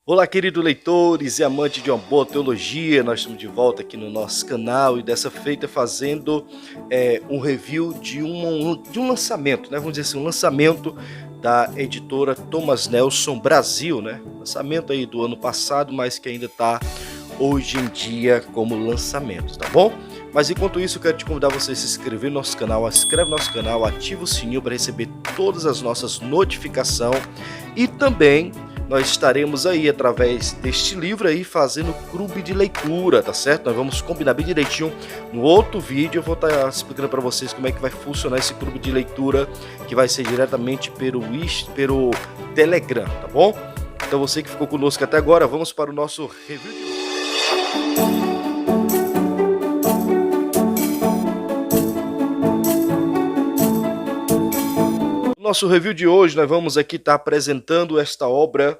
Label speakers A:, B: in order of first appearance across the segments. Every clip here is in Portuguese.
A: Olá, queridos leitores e amantes de uma boa teologia, nós estamos de volta aqui no nosso canal e dessa feita fazendo um review de um lançamento, né? Vamos dizer assim, um lançamento da editora Thomas Nelson Brasil, né? Lançamento aí do ano passado, mas que ainda está hoje em dia como lançamento, tá bom? Mas enquanto isso, eu quero te convidar você a se inscrever no nosso canal, inscreve no nosso canal, ativa o sininho para receber todas as nossas notificações e também nós estaremos aí através deste livro aí fazendo clube de leitura, tá certo? Nós vamos combinar bem direitinho no outro vídeo, eu vou estar explicando para vocês como é que vai funcionar esse clube de leitura, que vai ser diretamente pelo Telegram, tá bom? Então você que ficou conosco até agora, vamos para o nosso review de hoje. No nosso review de hoje, nós vamos aqui estar apresentando esta obra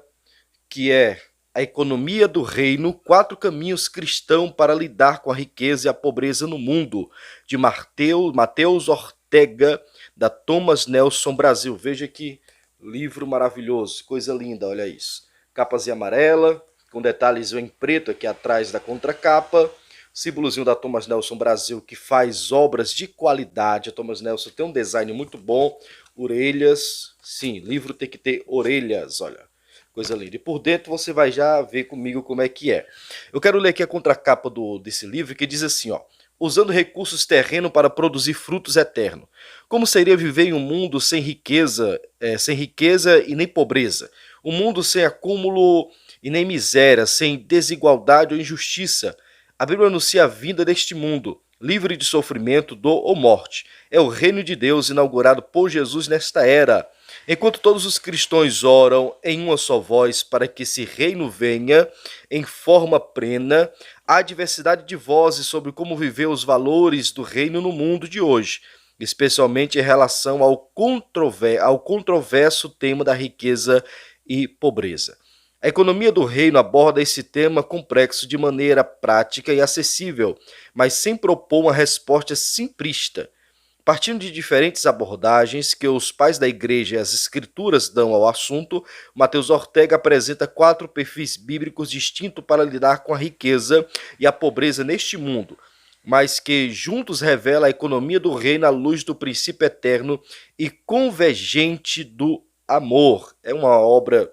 A: que é A Economia do Reino, 4 caminhos cristãos para lidar com a riqueza e a pobreza no mundo, de Mateus Ortega, da Thomas Nelson Brasil. Veja que livro maravilhoso, coisa linda, olha isso. Capazinha amarela, com detalhes em preto aqui atrás da contracapa. Símbolozinho da Thomas Nelson Brasil, que faz obras de qualidade. A Thomas Nelson tem um design muito bom. Orelhas, sim, livro tem que ter orelhas, olha. Coisa linda. E por dentro você vai já ver comigo como é que é. Eu quero ler aqui a contracapa desse livro que diz assim, ó. Usando recursos terrenos para produzir frutos eternos. Como seria viver em um mundo sem riqueza e nem pobreza? Um mundo sem acúmulo e nem miséria, sem desigualdade ou injustiça. A Bíblia anuncia a vinda deste mundo, livre de sofrimento, dor ou morte. É o reino de Deus inaugurado por Jesus nesta era. Enquanto todos os cristãos oram em uma só voz para que esse reino venha em forma plena, há diversidade de vozes sobre como viver os valores do reino no mundo de hoje, especialmente em relação ao controverso tema da riqueza e pobreza. A economia do reino aborda esse tema complexo de maneira prática e acessível, mas sem propor uma resposta simplista. Partindo de diferentes abordagens que os pais da igreja e as escrituras dão ao assunto, Mateus Ortega apresenta 4 perfis bíblicos distintos para lidar com a riqueza e a pobreza neste mundo, mas que juntos revela a economia do reino à luz do princípio eterno e convergente do amor. É uma obra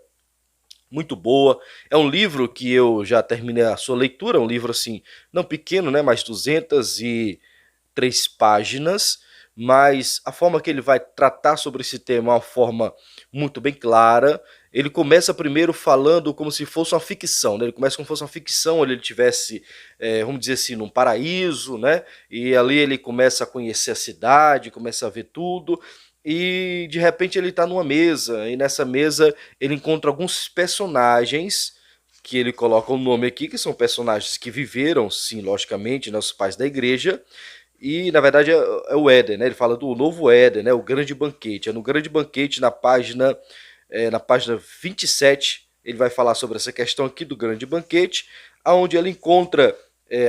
A: muito boa, é um livro que eu já terminei a sua leitura, um livro assim, não pequeno, né, mais 203 páginas, mas a forma que ele vai tratar sobre esse tema é uma forma muito bem clara. Ele começa primeiro falando como se fosse uma ficção, né? Ele começa como se fosse uma ficção, onde ele tivesse, vamos dizer assim, num paraíso, né? E ali ele começa a conhecer a cidade, começa a ver tudo, e de repente ele está numa mesa, e nessa mesa ele encontra alguns personagens que ele coloca o nome aqui, que são personagens que viveram, sim, logicamente, né, os pais da igreja, e na verdade é o Éden, né? Ele fala do novo Éden, né? O grande banquete. É no grande banquete, na página 27, ele vai falar sobre essa questão aqui do grande banquete, onde ele encontra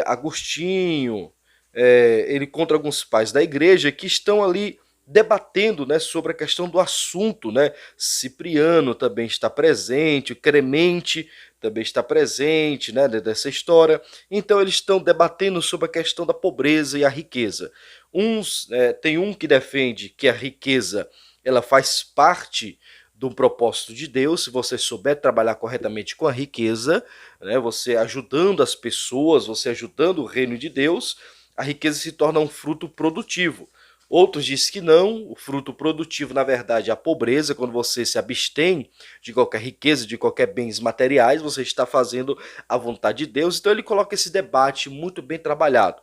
A: Agostinho, ele encontra alguns pais da igreja que estão ali debatendo, né, sobre a questão do assunto, né? Cipriano também está presente, o Cremente também está presente, né, dessa história. Então eles estão debatendo sobre a questão da pobreza e a riqueza. Tem um que defende que a riqueza ela faz parte do propósito de Deus, se você souber trabalhar corretamente com a riqueza, né, você ajudando as pessoas, você ajudando o reino de Deus, a riqueza se torna um fruto produtivo. Outros dizem que não, o fruto produtivo, na verdade, é a pobreza. Quando você se abstém de qualquer riqueza, de qualquer bens materiais, você está fazendo a vontade de Deus. Então ele coloca esse debate muito bem trabalhado.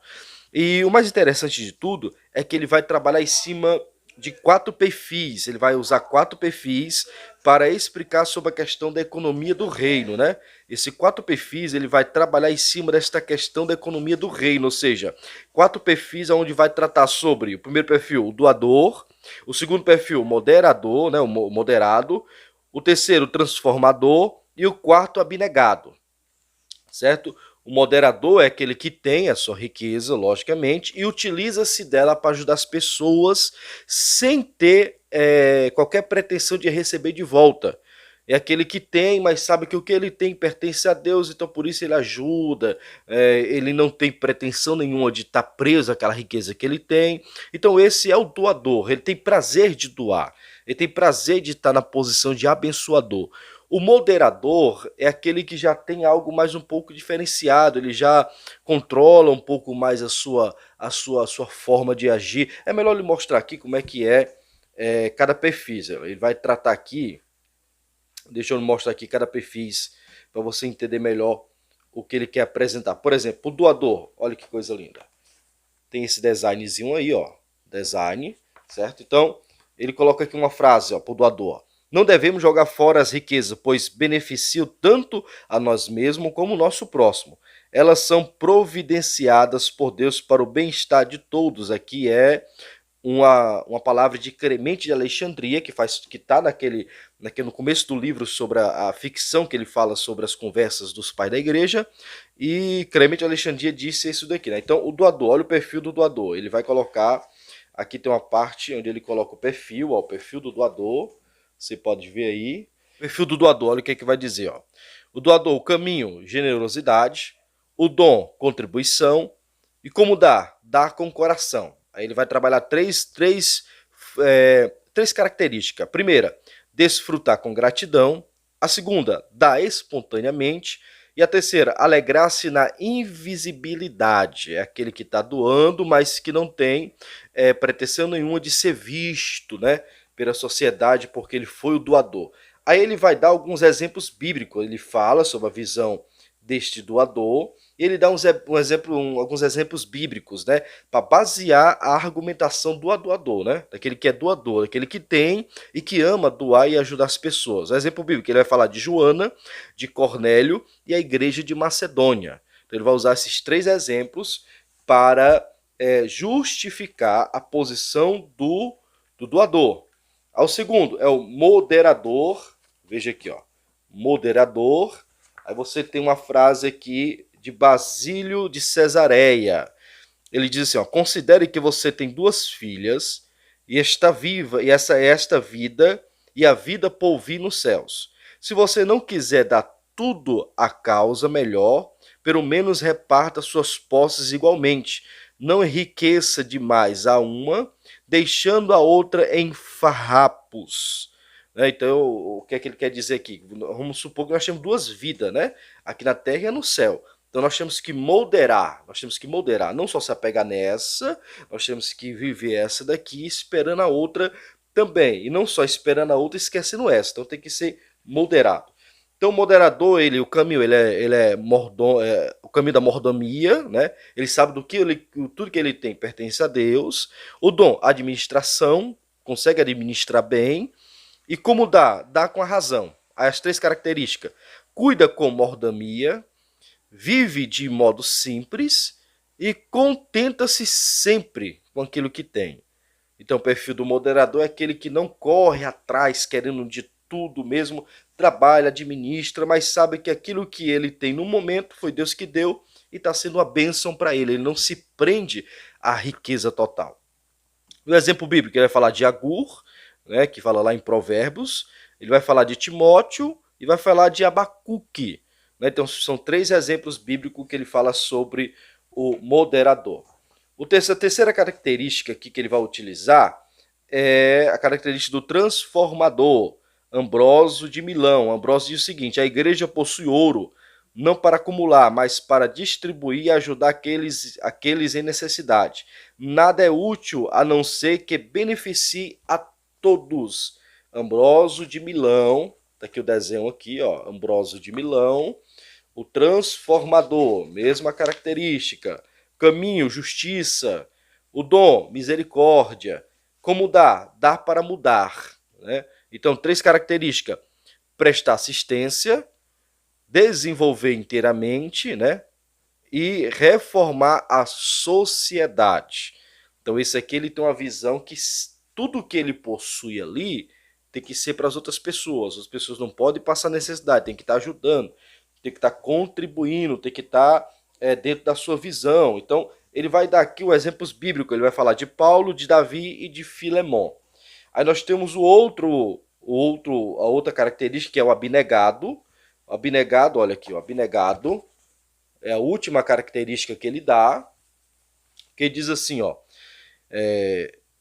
A: E o mais interessante de tudo é que ele vai trabalhar em cima de 4 perfis, ele vai usar 4 perfis para explicar sobre a questão da economia do reino, né? Esse 4 perfis, ele vai trabalhar em cima desta questão da economia do reino, ou seja, 4 perfis onde vai tratar sobre o primeiro perfil, o doador, o segundo perfil, o moderador, né, o moderado, o terceiro, o transformador e o quarto, abnegado, certo? O moderador é aquele que tem a sua riqueza, logicamente, e utiliza-se dela para ajudar as pessoas sem ter qualquer pretensão de receber de volta. É aquele que tem, mas sabe que o que ele tem pertence a Deus, então por isso ele ajuda, ele não tem pretensão nenhuma de estar preso àquela riqueza que ele tem. Então esse é o doador, ele tem prazer de doar, ele tem prazer de estar na posição de abençoador. O moderador é aquele que já tem algo mais um pouco diferenciado, ele já controla um pouco mais a sua forma de agir. É melhor lhe mostrar aqui como é que cada perfil. Ele vai tratar aqui. Deixa eu mostrar aqui cada perfil para você entender melhor o que ele quer apresentar. Por exemplo, o doador, olha que coisa linda. Tem esse designzinho aí, ó, design, certo? Então, ele coloca aqui uma frase, ó, para o doador. Não devemos jogar fora as riquezas, pois beneficiam tanto a nós mesmos como o nosso próximo. Elas são providenciadas por Deus para o bem-estar de todos. Aqui é uma palavra de Clemente de Alexandria, que está no começo do livro sobre a ficção que ele fala sobre as conversas dos pais da igreja, e Clemente de Alexandria disse isso daqui, né? Então o doador, olha o perfil do doador, ele vai colocar, aqui tem uma parte onde ele coloca o perfil, ó, o perfil do doador, você pode ver aí, o perfil do doador, olha o que é que vai dizer, ó. O doador, o caminho, generosidade, o dom, contribuição, e como dar? Dar com o coração. Aí ele vai trabalhar três características. A primeira, desfrutar com gratidão. A segunda, dar espontaneamente. E a terceira, alegrar-se na invisibilidade. É aquele que está doando, mas que não tem pretensão nenhuma de ser visto, né, pela sociedade, porque ele foi o doador. Aí ele vai dar alguns exemplos bíblicos. Ele fala sobre a visão deste doador. Ele dá alguns exemplos bíblicos, né, para basear a argumentação do doador, né, daquele que é doador, daquele que tem e que ama doar e ajudar as pessoas. O exemplo bíblico, ele vai falar de Joana, de Cornélio e a igreja de Macedônia. Então ele vai usar esses três exemplos para justificar a posição do doador. O segundo é o moderador, veja aqui, ó, moderador. Aí você tem uma frase aqui de Basílio de Cesareia. Ele diz assim, ó, considere que você tem duas filhas e está viva, e essa é esta vida, e a vida por vir nos céus. Se você não quiser dar tudo à causa melhor, pelo menos reparta suas posses igualmente. Não enriqueça demais a uma, deixando a outra em farrapos. Então, o que é que ele quer dizer aqui? Vamos supor que nós temos duas vidas, né? Aqui na Terra e no céu. Então nós temos que moderar, não só se apegar nessa, nós temos que viver essa daqui esperando a outra também. E não só esperando a outra esquecendo essa, então tem que ser moderado. Então o moderador, o caminho, ele é o caminho da mordomia, né? Ele sabe tudo que ele tem pertence a Deus. O dom, administração, consegue administrar bem. E como dá? Dá com a razão. As três características. Cuida com mordomia, vive de modo simples e contenta-se sempre com aquilo que tem. Então o perfil do moderador é aquele que não corre atrás querendo de tudo mesmo, trabalha, administra, mas sabe que aquilo que ele tem no momento foi Deus que deu e está sendo uma bênção para ele. Ele não se prende à riqueza total. No exemplo bíblico, ele vai falar de Agur, né, que fala lá em Provérbios, ele vai falar de Timóteo e vai falar de Abacuque. Né? Então são três exemplos bíblicos que ele fala sobre o moderador. A terceira característica aqui que ele vai utilizar é a característica do transformador. Ambrósio de Milão. Ambrósio diz o seguinte: a igreja possui ouro, não para acumular, mas para distribuir e ajudar aqueles em necessidade. Nada é útil a não ser que beneficie a todos. Ambrósio de Milão, tá aqui o desenho aqui, ó, Ambrósio de Milão, o transformador, mesma característica, caminho, justiça, o dom, misericórdia, como dar? Dar para mudar, né? Então, três características: prestar assistência, desenvolver inteiramente, né? E reformar a sociedade. Então, esse aqui ele tem uma visão que tudo que ele possui ali tem que ser para as outras pessoas. As pessoas não podem passar necessidade, tem que estar ajudando, tem que estar contribuindo, tem que estar dentro da sua visão. Então, ele vai dar aqui os exemplos bíblicos. Ele vai falar de Paulo, de Davi e de Filemon. Aí nós temos o outro A outra característica é o abnegado. O abnegado, olha aqui, o abnegado é a última característica que ele dá, que diz assim, ó,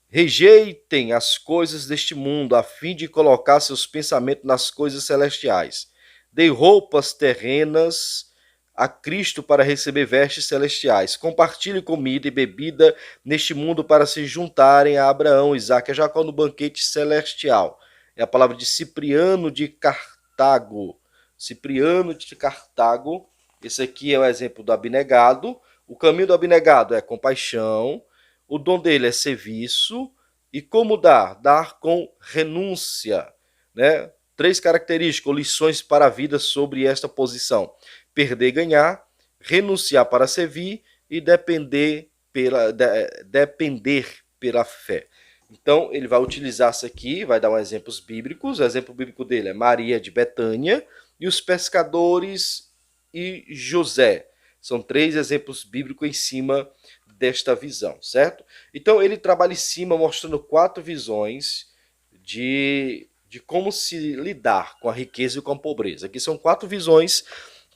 A: rejeitem as coisas deste mundo, a fim de colocar seus pensamentos nas coisas celestiais. Dei roupas terrenas a Cristo para receber vestes celestiais. Compartilhe comida e bebida neste mundo para se juntarem a Abraão, Isaque e Jacó no banquete celestial. É a palavra de Cipriano de Cartago. Cipriano de Cartago. Esse aqui é o exemplo do abnegado. O caminho do abnegado é compaixão. O dom dele é serviço. E como dar? Dar com renúncia, né? 3 características ou lições para a vida sobre esta posição: perder e ganhar, renunciar para servir e depender pela fé. Então, ele vai utilizar isso aqui, vai dar uns exemplos bíblicos. O exemplo bíblico dele é Maria de Betânia e os pescadores e José. São 3 exemplos bíblicos em cima desta visão, certo? Então, ele trabalha em cima mostrando 4 visões de como se lidar com a riqueza e com a pobreza. Aqui são 4 visões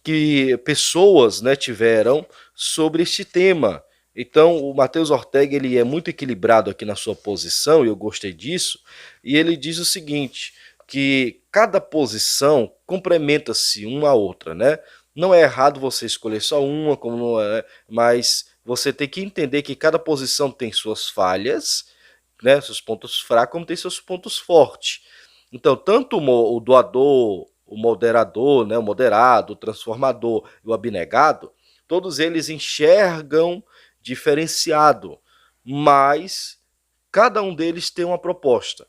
A: que pessoas, né, tiveram sobre este tema. Então, o Matheus Ortega ele é muito equilibrado aqui na sua posição, e eu gostei disso, e ele diz o seguinte, que cada posição complementa-se uma à outra, né? Não é errado você escolher só uma, como não é, mas você tem que entender que cada posição tem suas falhas, né, seus pontos fracos, como tem seus pontos fortes. Então, tanto o doador, o moderador, né, o moderado, o transformador e o abnegado, todos eles enxergam diferenciado, mas cada um deles tem uma proposta,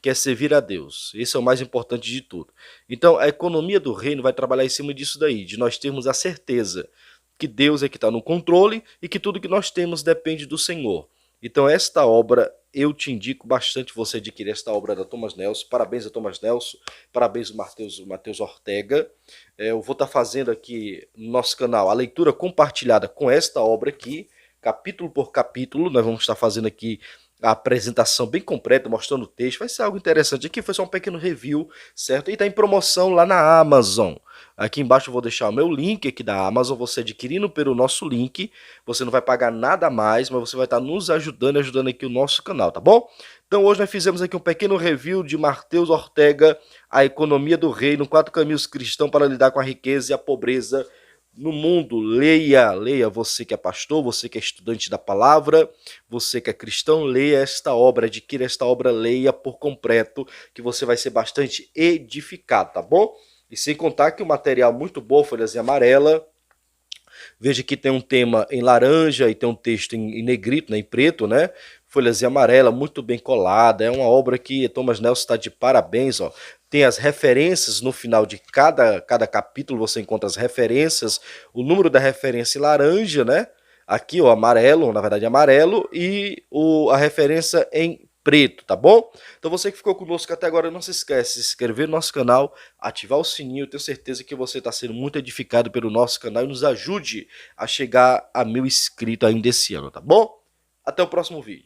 A: que é servir a Deus. Esse é o mais importante de tudo. Então, a economia do reino vai trabalhar em cima disso daí, de nós termos a certeza que Deus é que está no controle e que tudo que nós temos depende do Senhor. Então, esta obra, eu te indico bastante você adquirir esta obra da Thomas Nelson. Parabéns a Thomas Nelson, parabéns ao Matheus Ortega. Eu vou estar fazendo aqui no nosso canal a leitura compartilhada com esta obra aqui, capítulo por capítulo. Nós vamos estar fazendo aqui a apresentação bem completa, mostrando o texto. Vai ser algo interessante. Aqui foi só um pequeno review, certo? E está em promoção lá na Amazon. Aqui embaixo eu vou deixar o meu link aqui da Amazon. Você adquirindo pelo nosso link, você não vai pagar nada a mais, mas você vai estar nos ajudando aqui o nosso canal, tá bom? Então hoje nós fizemos aqui um pequeno review de Matheus Ortega, A Economia do Reino, 4 caminhos cristãos para lidar com a riqueza e a pobreza no mundo. Leia, você que é pastor, você que é estudante da palavra, você que é cristão, leia esta obra, adquira esta obra, leia por completo, que você vai ser bastante edificado, tá bom? E sem contar que o material muito bom, folhazinha amarela. Veja que tem um tema em laranja e tem um texto em negrito, né, em preto, né? Folhazinha amarela, muito bem colada. É uma obra que Thomas Nelson está de parabéns, ó. Tem as referências no final de cada capítulo, você encontra as referências, o número da referência em laranja, né? Aqui, ó, amarelo, na verdade amarelo, e a referência em preto, tá bom? Então você que ficou conosco até agora, não se esquece de se inscrever no nosso canal, ativar o sininho. Eu tenho certeza que você está sendo muito edificado pelo nosso canal e nos ajude a chegar a 1000 inscritos ainda esse ano, tá bom? Até o próximo vídeo.